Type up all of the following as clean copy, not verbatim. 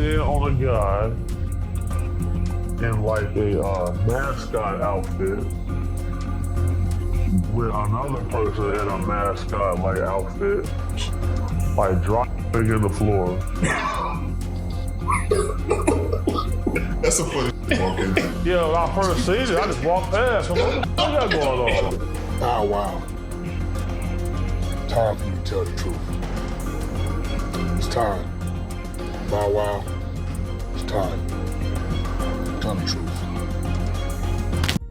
in on a guy in like a mascot outfit with another person in a mascot like outfit, like dropping in the floor. That's a funny walking. Yeah, when I first seen it, I just walked past. I'm like, what got going on? Oh, wow. Time for you to tell the truth. It's time. Bow Wow. It's time. Tell the truth.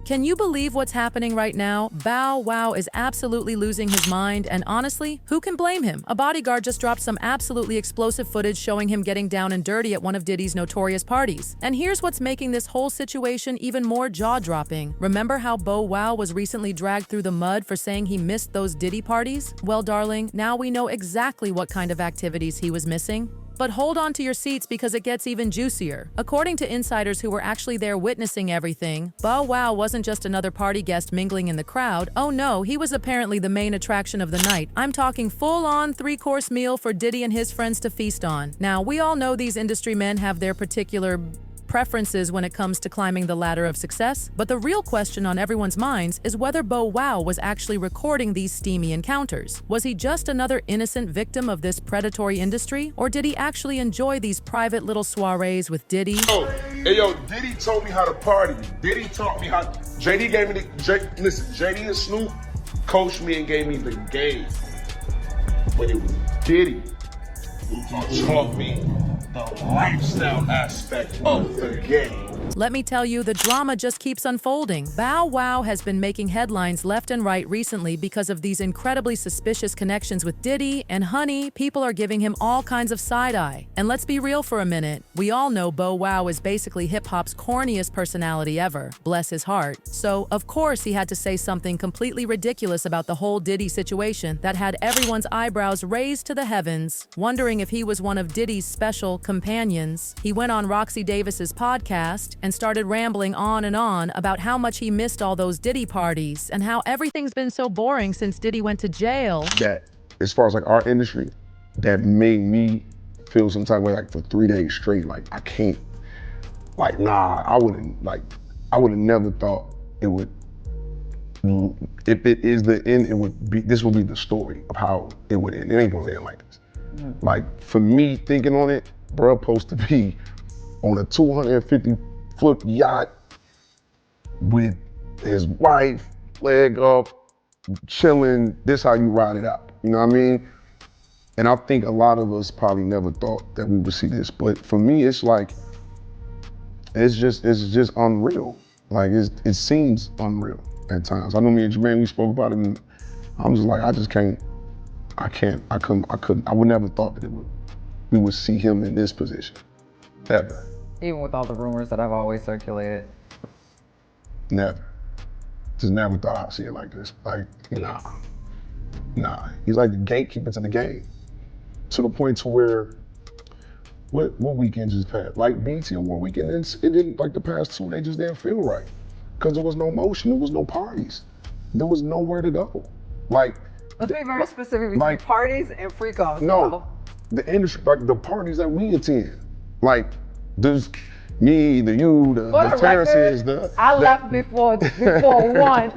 Can you believe what's happening right now? Bow Wow is absolutely losing his mind, and honestly, who can blame him? A bodyguard just dropped some absolutely explosive footage showing him getting down and dirty at one of Diddy's notorious parties. And here's what's making this whole situation even more jaw-dropping. Remember how Bow Wow was recently dragged through the mud for saying he missed those Diddy parties? Well, darling, now we know exactly what kind of activities he was missing. But hold on to your seats because it gets even juicier. According to insiders who were actually there witnessing everything, Bow Wow wasn't just another party guest mingling in the crowd. Oh no, he was apparently the main attraction of the night. I'm talking full-on 3-course meal for Diddy and his friends to feast on. Now, we all know these industry men have their particular preferences when it comes to climbing the ladder of success, but the real question on everyone's minds is whether Bow Wow was actually recording these steamy encounters. Was he just another innocent victim of this predatory industry, or did he actually enjoy these private little soirees with Diddy? Yo, Diddy told me how to party. Diddy taught me how. JD gave me the. Listen, JD and Snoop coached me and gave me the game. But it was Diddy who taught me the lifestyle aspect of the game. Let me tell you, the drama just keeps unfolding. Bow Wow has been making headlines left and right recently because of these incredibly suspicious connections with Diddy, and honey, people are giving him all kinds of side-eye. And let's be real for a minute. We all know Bow Wow is basically hip-hop's corniest personality ever, bless his heart. So, of course, he had to say something completely ridiculous about the whole Diddy situation that had everyone's eyebrows raised to the heavens, wondering if he was one of Diddy's special companions. He went on Roxy Davis's podcast and started rambling on and on about how much he missed all those Diddy parties and how everything's been so boring since Diddy went to jail. That, as far as like our industry, that made me feel some type of way, like for 3 days straight, like I can't, like nah, I would have never thought it would, if it is the end, it would be, this would be the story of how it would end. It ain't gonna end like this. Like for me thinking on it, bro, supposed to be on a 250-foot yacht with his wife, leg up, chilling. This how you ride it out. You know what I mean? And I think a lot of us probably never thought that we would see this. But for me, it's like, it's just unreal. Like it seems unreal at times. I know me and Jermaine, we spoke about it, and I'm just like, I would never thought that we would see him in this position, ever. Even with all the rumors that have always circulated. Never. Just never thought I'd see it like this. Like, nah. He's like the gatekeeper to the game. To the point to where, what weekend just passed? Like BT Award weekend, it didn't, like the past 2, they just didn't feel right. Because there was no motion, there was no parties. There was nowhere to go. Like, let's be very specific between like, parties and freak-offs. No, the industry, like the parties that we attend. Like, there's me, the Terrences, I left before one.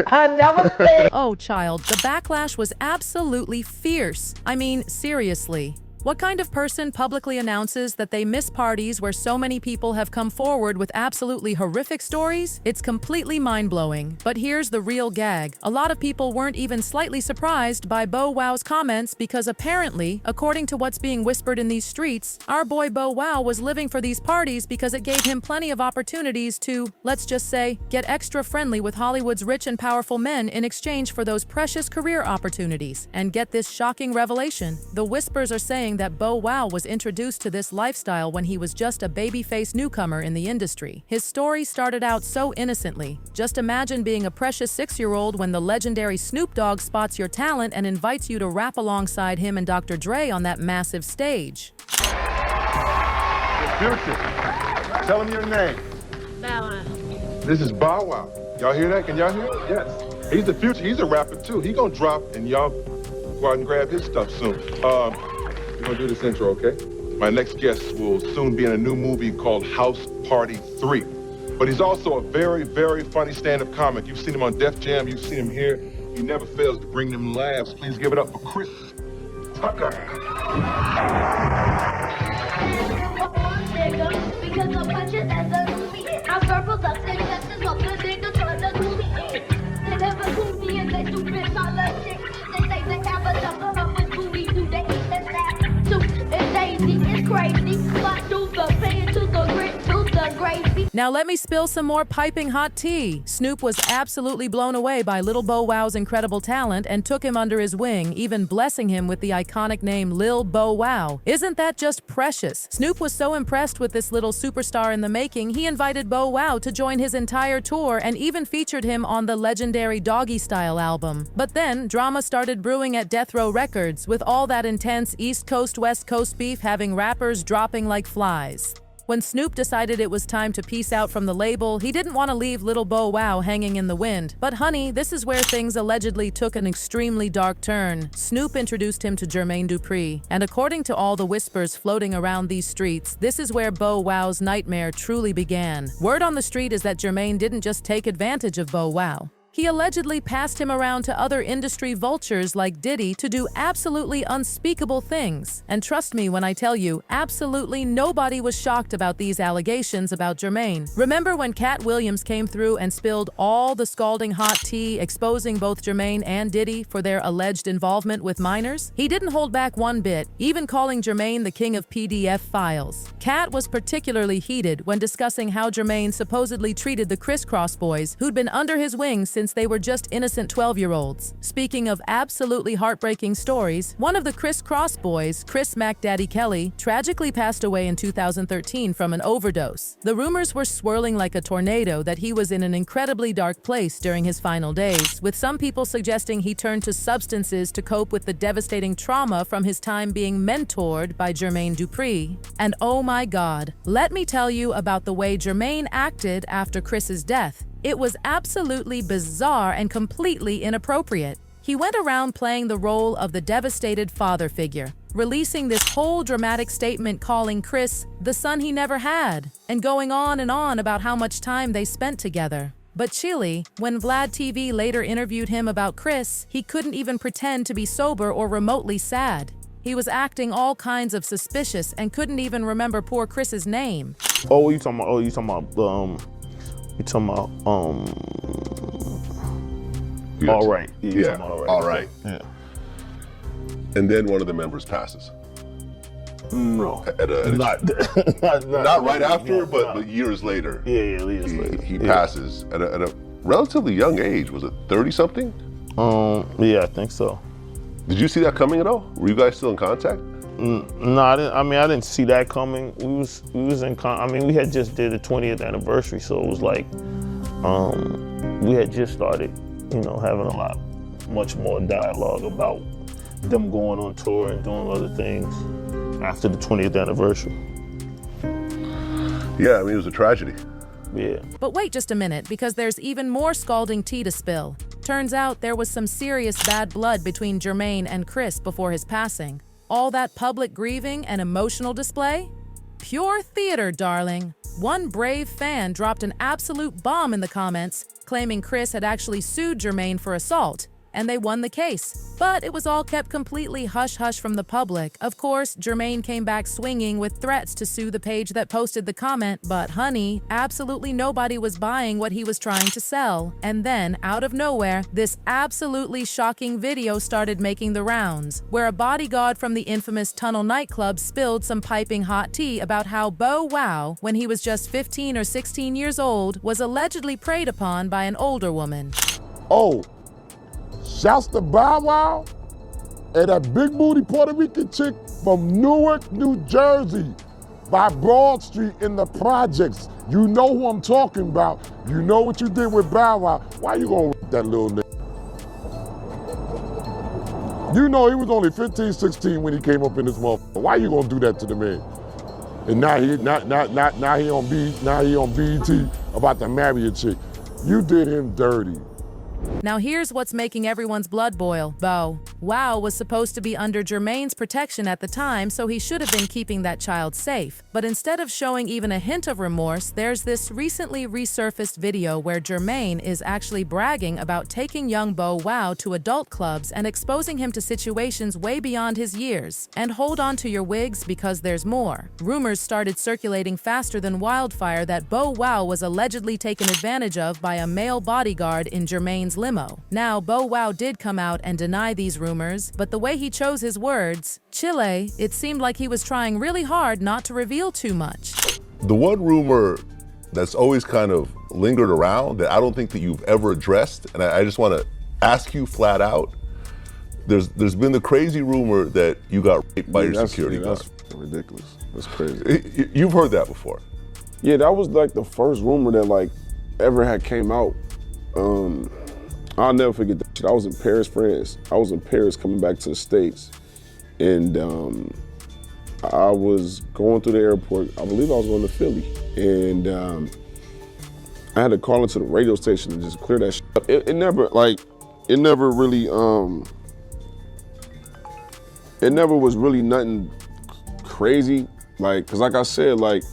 I never stayed. Oh, child, the backlash was absolutely fierce. I mean, seriously. What kind of person publicly announces that they miss parties where so many people have come forward with absolutely horrific stories? It's completely mind-blowing. But here's the real gag. A lot of people weren't even slightly surprised by Bow Wow's comments because apparently, according to what's being whispered in these streets, our boy Bow Wow was living for these parties because it gave him plenty of opportunities to, let's just say, get extra friendly with Hollywood's rich and powerful men in exchange for those precious career opportunities. And get this shocking revelation. The whispers are saying that Bow Wow was introduced to this lifestyle when he was just a babyface newcomer in the industry. His story started out so innocently. Just imagine being a precious 6-year-old when the legendary Snoop Dogg spots your talent and invites you to rap alongside him and Dr. Dre on that massive stage. Future, tell him your name. Bow Wow. This is Bow Wow. Y'all hear that? Can y'all hear it? Yes. He's the future. He's a rapper too. He gonna drop and y'all go out and grab his stuff soon. We're gonna do this intro, okay? My next guest will soon be in a new movie called House Party 3. But he's also a very, very funny stand-up comic. You've seen him on Def Jam, you've seen him here. He never fails to bring them laughs. Please give it up for Chris Tucker. Because the punches as a movie, I'm verbal, the successes of the niggas for the movie. They never cool me and they do rip my love shit. They say they have a double up with Scooby Doo. They eat the snap too. It's Daisy, it's crazy. But do the pan to the grit to the gravy. Now let me spill some more piping hot tea. Snoop was absolutely blown away by Lil Bow Wow's incredible talent and took him under his wing, even blessing him with the iconic name Lil Bow Wow. Isn't that just precious? Snoop was so impressed with this little superstar in the making, he invited Bow Wow to join his entire tour and even featured him on the legendary Doggy Style album. But then, drama started brewing at Death Row Records, with all that intense East Coast-West Coast beef having rappers dropping like flies. When Snoop decided it was time to peace out from the label, he didn't want to leave Lil Bow Wow hanging in the wind. But honey, this is where things allegedly took an extremely dark turn. Snoop introduced him to Jermaine Dupri, and according to all the whispers floating around these streets, this is where Bow Wow's nightmare truly began. Word on the street is that Jermaine didn't just take advantage of Bow Wow. He allegedly passed him around to other industry vultures like Diddy to do absolutely unspeakable things. And trust me when I tell you, absolutely nobody was shocked about these allegations about Jermaine. Remember when Cat Williams came through and spilled all the scalding hot tea, exposing both Jermaine and Diddy for their alleged involvement with minors? He didn't hold back one bit, even calling Jermaine the king of PDF files. Cat was particularly heated when discussing how Jermaine supposedly treated the Criss-Cross boys, who'd been under his wing since they were just innocent 12-year-olds. Speaking of absolutely heartbreaking stories, one of the Criss-Cross boys, Chris Mac Daddy Kelly, tragically passed away in 2013 from an overdose. The rumors were swirling like a tornado that he was in an incredibly dark place during his final days, with some people suggesting he turned to substances to cope with the devastating trauma from his time being mentored by Jermaine Dupri. And oh my God, let me tell you about the way Jermaine acted after Chris's death. It was absolutely bizarre and completely inappropriate. He went around playing the role of the devastated father figure, releasing this whole dramatic statement calling Chris the son he never had, and going on and on about how much time they spent together. But chilly, when Vlad TV later interviewed him about Chris, he couldn't even pretend to be sober or remotely sad. He was acting all kinds of suspicious and couldn't even remember poor Chris's name. Oh, you talking about, you talking about, all right. Yeah, all right. Yeah. And then one of the members passes. No. Not right after, but years later. Yeah, years later. He passes at a relatively young age. Was it 30-something? Yeah, I think so. Did you see that coming at all? Were you guys still in contact? No, I didn't. I mean, I didn't see that coming. We was in we had just did the 20th anniversary, so it was like we had just started, having much more dialogue about them going on tour and doing other things after the 20th anniversary. Yeah, I mean, it was a tragedy. Yeah. But wait just a minute, because there's even more scalding tea to spill. Turns out there was some serious bad blood between Jermaine and Chris before his passing. All that public grieving and emotional display? Pure theater, darling. One brave fan dropped an absolute bomb in the comments, claiming Chris had actually sued Jermaine for assault, and they won the case. But it was all kept completely hush-hush from the public. Of course, Jermaine came back swinging with threats to sue the page that posted the comment, but honey, absolutely nobody was buying what he was trying to sell. And then, out of nowhere, this absolutely shocking video started making the rounds, where a bodyguard from the infamous Tunnel nightclub spilled some piping hot tea about how Bow Wow, when he was just 15 or 16 years old, was allegedly preyed upon by an older woman. Oh, shouts to Bow Wow and that big booty Puerto Rican chick from Newark, New Jersey, by Broad Street in the projects. You know who I'm talking about. You know what you did with Bow Wow. Why you gonna that little nigga? You know he was only 15, 16 when he came up in this motherfucker. Why you gonna do that to the man? And now he on BET about to marry a chick. You did him dirty. Now here's what's making everyone's blood boil, Bo. Wow was supposed to be under Jermaine's protection at the time, so he should have been keeping that child safe. But instead of showing even a hint of remorse, there's this recently resurfaced video where Jermaine is actually bragging about taking young Bow Wow to adult clubs and exposing him to situations way beyond his years. And hold on to your wigs because there's more. Rumors started circulating faster than wildfire that Bow Wow was allegedly taken advantage of by a male bodyguard in Jermaine's limo. Now, Bow Wow did come out and deny these rumors, but the way he chose his words, Chile, it seemed like he was trying really hard not to reveal too much. The one rumor that's always kind of lingered around that I don't think that you've ever addressed, and I just want to ask you flat out, there's been the crazy rumor that you got raped by your security guard. That's ridiculous. That's crazy. You've heard that before. Yeah, that was like the first rumor that like ever had came out. I'll never forget that shit. I was in Paris, France. I was in Paris coming back to the States, and I was going through the airport. I believe I was going to Philly, and I had to call into the radio station and just clear that shit up. It never really, it never was really nothing crazy. Like, cause like I said, like,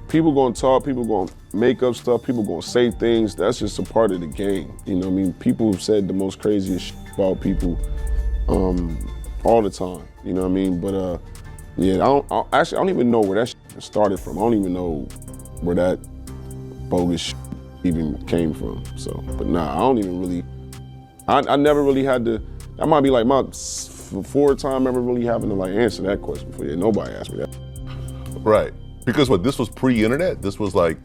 people gonna talk, people gonna make up stuff, people gonna say things. That's just a part of the game. You know what I mean? People have said the most craziest shit about people all the time. You know what I mean? But yeah, I don't even know where that shit started from. I don't even know where that bogus shit even came from. So, but nah, I don't even really, I never really had to, that might be like my fourth time ever really having to like answer that question before. Yeah, nobody asked me that. Right. Because what, this was pre-internet? This was like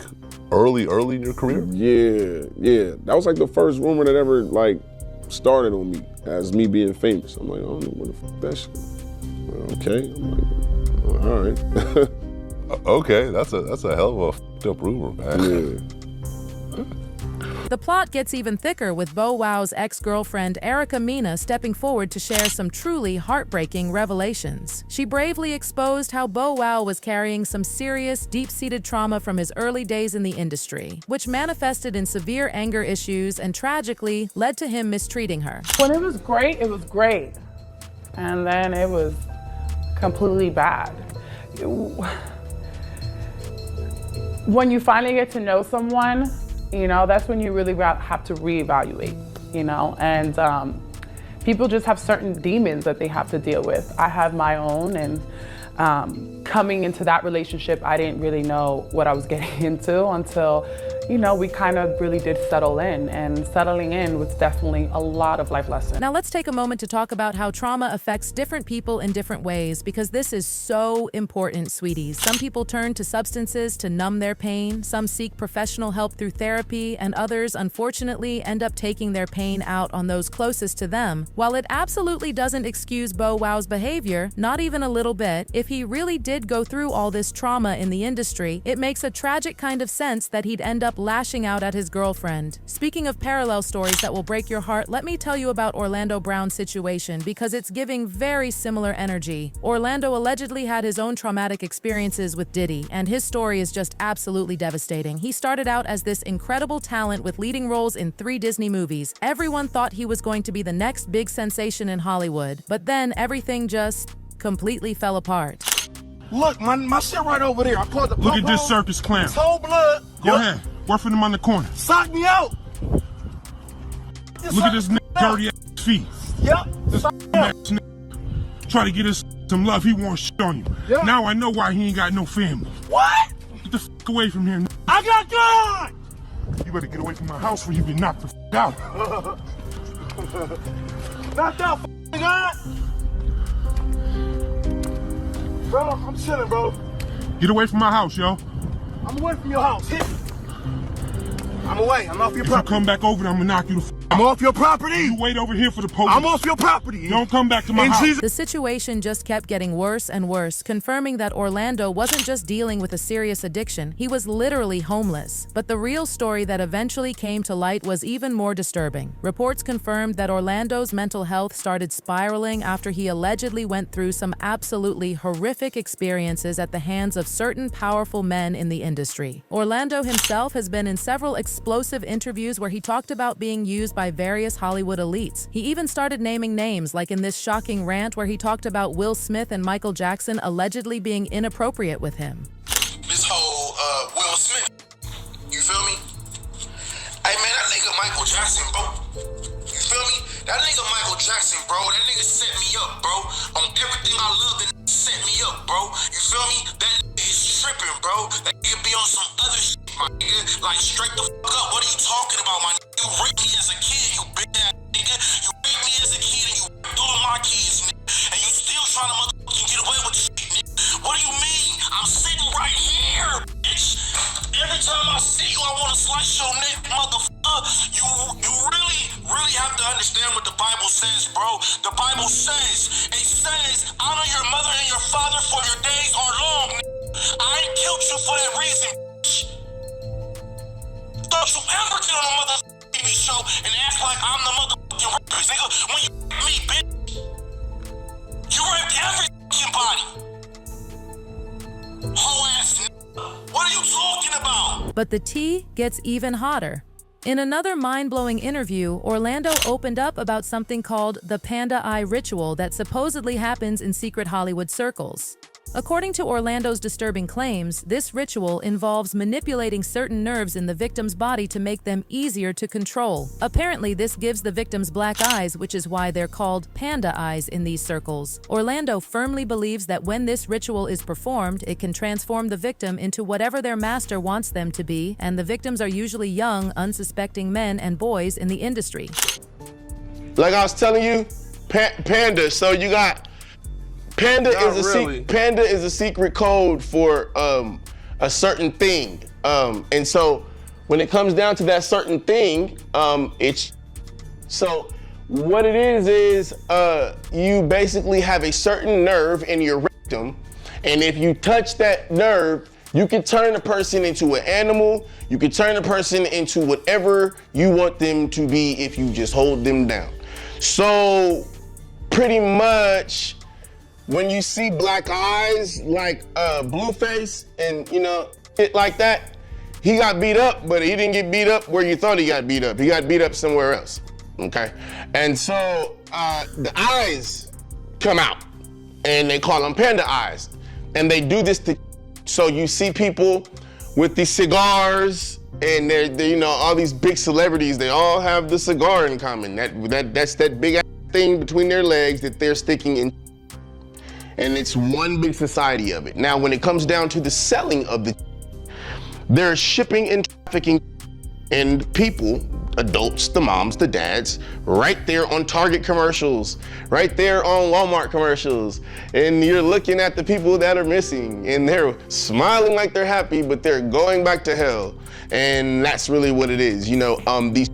early in your career? Yeah. That was like the first rumor that ever like started on me as me being famous. I'm like, I don't know what the fuck that shit. Okay. I'm like, all right. Okay, that's a hell of a fucked up rumor, man. Yeah. The plot gets even thicker with Bow Wow's ex-girlfriend Erica Mena stepping forward to share some truly heartbreaking revelations. She bravely exposed how Bow Wow was carrying some serious, deep-seated trauma from his early days in the industry, which manifested in severe anger issues and tragically led to him mistreating her. When it was great, it was great. And then it was completely bad. When you finally get to know someone, you know, that's when you really have to reevaluate, you know, and people just have certain demons that they have to deal with. I have my own, and coming into that relationship, I didn't really know what I was getting into until, you know, we kind of really did settle in, and settling in was definitely a lot of life lessons. Now let's take a moment to talk about how trauma affects different people in different ways, because this is so important, sweeties. Some people turn to substances to numb their pain, some seek professional help through therapy, and others, unfortunately, end up taking their pain out on those closest to them. While it absolutely doesn't excuse Bow Wow's behavior, not even a little bit, if he really did go through all this trauma in the industry, it makes a tragic kind of sense that he'd end up lashing out at his girlfriend. Speaking of parallel stories that will break your heart, let me tell you about Orlando Brown's situation, because it's giving very similar energy. Orlando allegedly had his own traumatic experiences with Diddy, and his story is just absolutely devastating. He started out as this incredible talent with leading roles in 3 Disney movies. Everyone thought he was going to be the next big sensation in Hollywood, but then everything just completely fell apart. Look, my shit right over there. I called the Look at this circus clown. It's whole blood. Go ahead. Work for them on the corner. Sock me out. Look at this nigga dirty ass feet. Yep. This ass nigga. Try to get us some love. He wants shit on you. Yep. Now I know why he ain't got no family. What? Get the fuck away from here. I got gun. You better get away from my house before you get knocked the fuck out. Knocked out, gun. Bro, I'm chilling, bro. Get away from my house, yo. I'm away from your house. Hit me. I'm away. I'm off your If property. you come back over there, I'm gonna knock you the fuck out. I'm off your property. You wait over here for the police. I'm off your property. Don't come back to my house. The situation just kept getting worse and worse, confirming that Orlando wasn't just dealing with a serious addiction, he was literally homeless. But the real story that eventually came to light was even more disturbing. Reports confirmed that Orlando's mental health started spiraling after he allegedly went through some absolutely horrific experiences at the hands of certain powerful men in the industry. Orlando himself has been in several explosive interviews where he talked about being used by various Hollywood elites. He even started naming names, like in this shocking rant where he talked about Will Smith and Michael Jackson allegedly being inappropriate with him. This whole Will Smith, you feel me? Hey man, that nigga Michael Jackson, bro. You feel me? That nigga Michael Jackson, bro. That nigga set me up, bro. On everything I love, that nigga set me up, bro. You feel me? That nigga is tripping, bro. That nigga be on some other shit, my nigga. Like, straight the fuck up. What are you talking about, my nigga? You raped me as a kid, you big ass nigga. You raped me as a kid and you raped all my kids, nigga. And you still trying to motherfucking get away with this shit, nigga. What do you mean? I'm sitting right here, bitch. Every time I see you, I want to slice your neck, motherfucker. You really have to understand what the Bible says, bro. The Bible says, it says, honor your mother and your father for your days are long, nigga. I ain't killed you for that reason, bitch. Don't you ever get on a motherfucking TV show and act like I'm the motherfucking rapist, nigga. When you raped me, bitch, you raped every fucking body. Whole ass nigga. What are you talking about? But the tea gets even hotter. In another mind-blowing interview, Orlando opened up about something called the panda eye ritual that supposedly happens in secret Hollywood circles. According to Orlando's disturbing claims, this ritual involves manipulating certain nerves in the victim's body to make them easier to control. Apparently, this gives the victims black eyes, which is why they're called panda eyes in these circles. Orlando firmly believes that when this ritual is performed, it can transform the victim into whatever their master wants them to be, and the victims are usually young, unsuspecting men and boys in the industry. Like I was telling you, panda, so you got Panda is a secret code for a certain thing, and so when it comes down to that certain thing, it's so what it is you basically have a certain nerve in your rectum, and if you touch that nerve, you can turn a person into an animal. You can turn a person into whatever you want them to be if you just hold them down. So pretty much, when you see black eyes like Blueface and it like that, he got beat up, but he didn't get beat up where you thought he got beat up. He got beat up somewhere else, okay? And so the eyes come out and they call them panda eyes. And they do this so you see people with these cigars and they're all these big celebrities, they all have the cigar in common. That's that big ass thing between their legs that they're sticking in. And it's one big society of it. Now, when it comes down to the selling of they're shipping and trafficking and people, adults, the moms, the dads, right there on Target commercials, right there on Walmart commercials. And you're looking at the people that are missing and they're smiling like they're happy, but they're going back to hell. And that's really what it is. These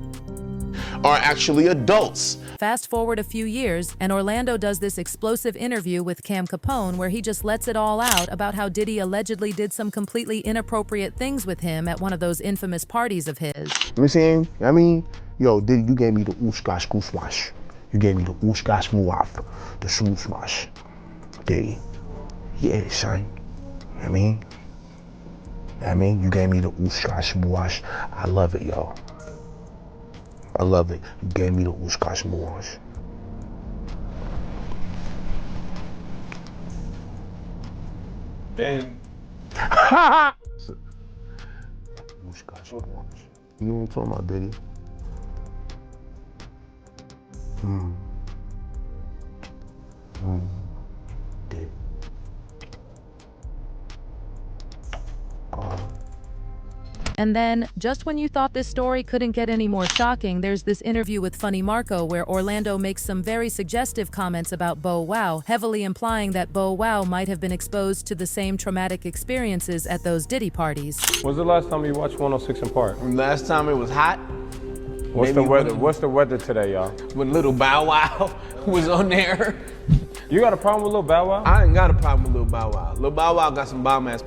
are actually adults. Fast forward a few years, and Orlando does this explosive interview with Cam Capone where he just lets it all out about how Diddy allegedly did some completely inappropriate things with him at one of those infamous parties of his. You know what I'm saying? Yo, Diddy, you gave me the ooshka smash. You gave me the ooshka smooth, the smooth smash. Diddy. Yeah, son. I mean, you gave me the ooshka smooth. I love it, yo. I love it. You gave me the ooshka smooth. Ben. You know what I'm talking about, Diddy? Diddy. And then, just when you thought this story couldn't get any more shocking, there's this interview with Funny Marco where Orlando makes some very suggestive comments about Bow Wow, heavily implying that Bow Wow might have been exposed to the same traumatic experiences at those Diddy parties. When's the last time you watched 106 in Park? Last time it was hot. What's the weather? What's the weather today, y'all? When Little Bow Wow was on there. You got a problem with Lil Bow Wow? I ain't got a problem with Lil Bow Wow. Lil Bow Wow got some bomb ass.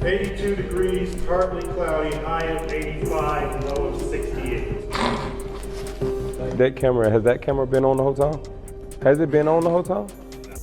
82 degrees, partly cloudy, high of 85, low of 68. Has that camera been on the whole time? Has it been on the whole time?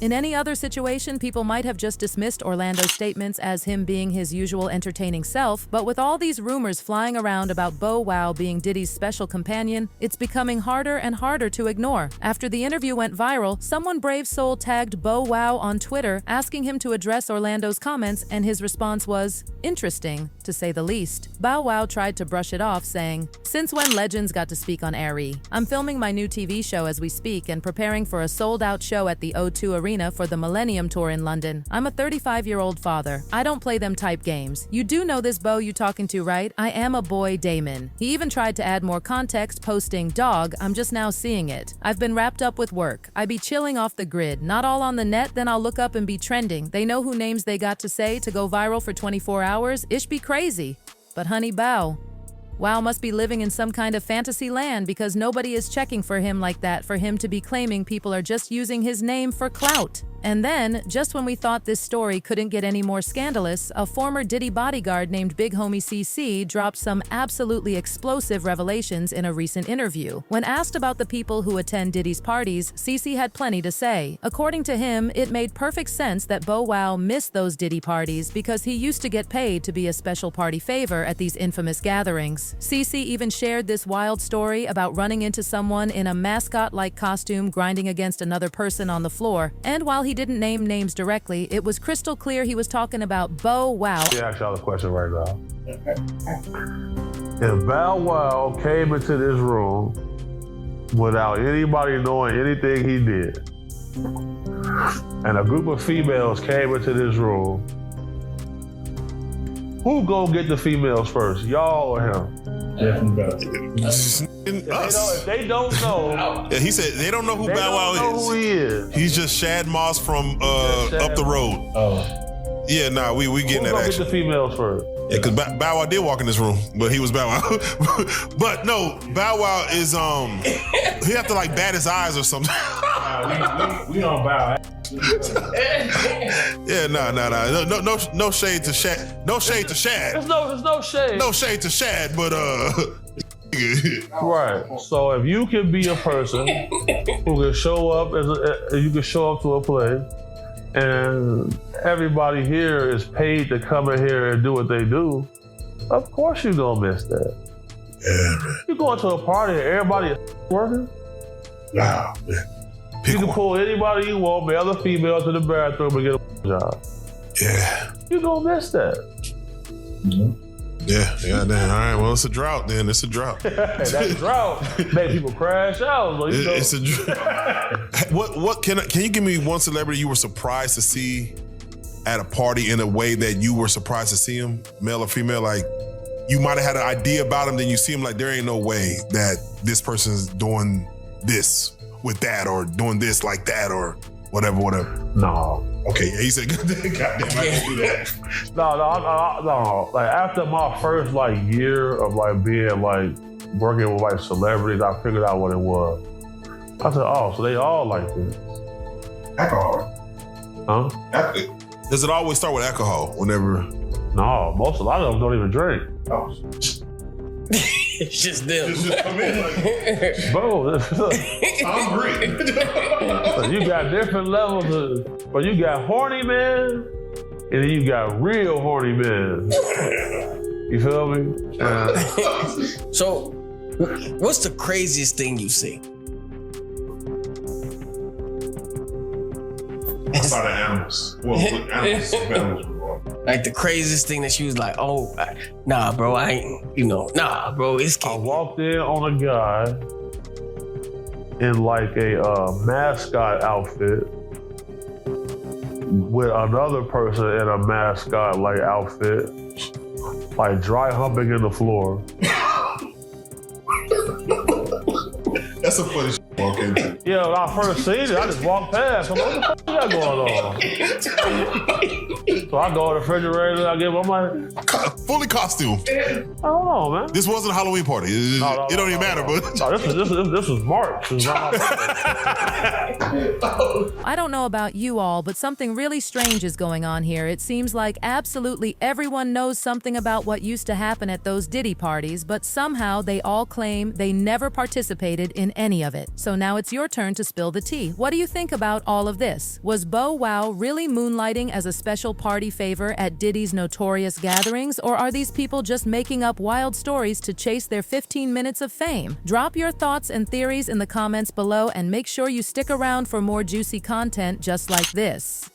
In any other situation, people might have just dismissed Orlando's statements as him being his usual entertaining self, but with all these rumors flying around about Bow Wow being Diddy's special companion, it's becoming harder and harder to ignore. After the interview went viral, someone brave soul tagged Bow Wow on Twitter, asking him to address Orlando's comments, and his response was interesting, to say the least. Bow Wow tried to brush it off, saying, "Since when legends got to speak on Airy? I'm filming my new TV show as we speak and preparing for a sold-out show at the O2 Arena for the Millennium Tour in London. I'm a 35-year-old father. I don't play them type games. You do know this Bo you talking to, right? I am a boy Damon." He even tried to add more context, posting, "Dog, I'm just now seeing it. I've been wrapped up with work. I be chilling off the grid, not all on the net, then I'll look up and be trending. They know who names they got to say to go viral for 24 hours? Ish be crazy." But honey Bow Wow must be living in some kind of fantasy land because nobody is checking for him like that for him to be claiming people are just using his name for clout. And then, just when we thought this story couldn't get any more scandalous, a former Diddy bodyguard named Big Homie CC dropped some absolutely explosive revelations in a recent interview. When asked about the people who attend Diddy's parties, CC had plenty to say. According to him, it made perfect sense that Bow Wow missed those Diddy parties because he used to get paid to be a special party favor at these infamous gatherings. CC even shared this wild story about running into someone in a mascot-like costume grinding against another person on the floor, and while he didn't name names directly, it was crystal clear he was talking about Bow Wow. Let me ask y'all a question right now. If Bow Wow came into this room without anybody knowing anything he did, and a group of females came into this room, who gonna get the females first, y'all or him? Definitely us. If they don't know, yeah, he said they don't know who Bow Wow is. Who he is. He's just Shad Moss from up the road. Oh. Yeah, nah, we getting that action. Get the females first. Yeah, because Bow Wow did walk in this room, but he was Bow Wow. But no, Bow Wow is he have to like bat his eyes or something. We don't bow. Yeah, nah. No shade to Shad. No shade to Shad. There's no shade. No shade to Shad, but Right. So if you can be a person who can show up you can show up to a place, and everybody here is paid to come in here and do what they do, of course you gonna miss that. Yeah, man. You going to a party and everybody is working? Nah, man. You can pull anybody you want, male or female, to the bathroom and get a job. Yeah. You gonna miss that. Yeah, damn. All right, well, it's a drought then. It's a drought. That drought make people crash out. So It's a drought. What can you give me one celebrity you were surprised to see at a party in a way that you were surprised to see him, male or female? Like, you might have had an idea about him, then you see him like, there ain't no way that this person's doing this with that or doing this like that or whatever. No. Okay, yeah, he said, goddamn, I can't do that. No. Like after my first year of being working with celebrities, I figured out what it was. I said, oh, so they all like this. Alcohol. Huh? Does it always start with alcohol whenever? No, a lot of them don't even drink. Oh. It's just them. Just come in Bro, I'm great. So you got different levels but you got horny men, and then you got real horny men. You feel me? So, what's the craziest thing you've seen? About animals. Well, animals. Like the craziest thing that she was like, oh, nah, bro, I ain't, nah, bro, it's I walked in on a guy in a mascot outfit with another person in a mascot outfit, dry humping in the floor. That's a funny shit to walk into. Yeah, when I first seen it, I just walked past. I'm like, what the fuck you got going on? So I go to the refrigerator, I give my fully costume. I don't know, man. This wasn't a Halloween party. It don't even matter, but this was March. This was not I don't know about you all, but something really strange is going on here. It seems like absolutely everyone knows something about what used to happen at those Diddy parties, but somehow they all claim they never participated in any of it. So now it's your turn to spill the tea. What do you think about all of this? Was Bow Wow really moonlighting as a special party favor at Diddy's notorious gatherings, or are these people just making up wild stories to chase their 15 minutes of fame? Drop your thoughts and theories in the comments below and make sure you stick around for more juicy content just like this.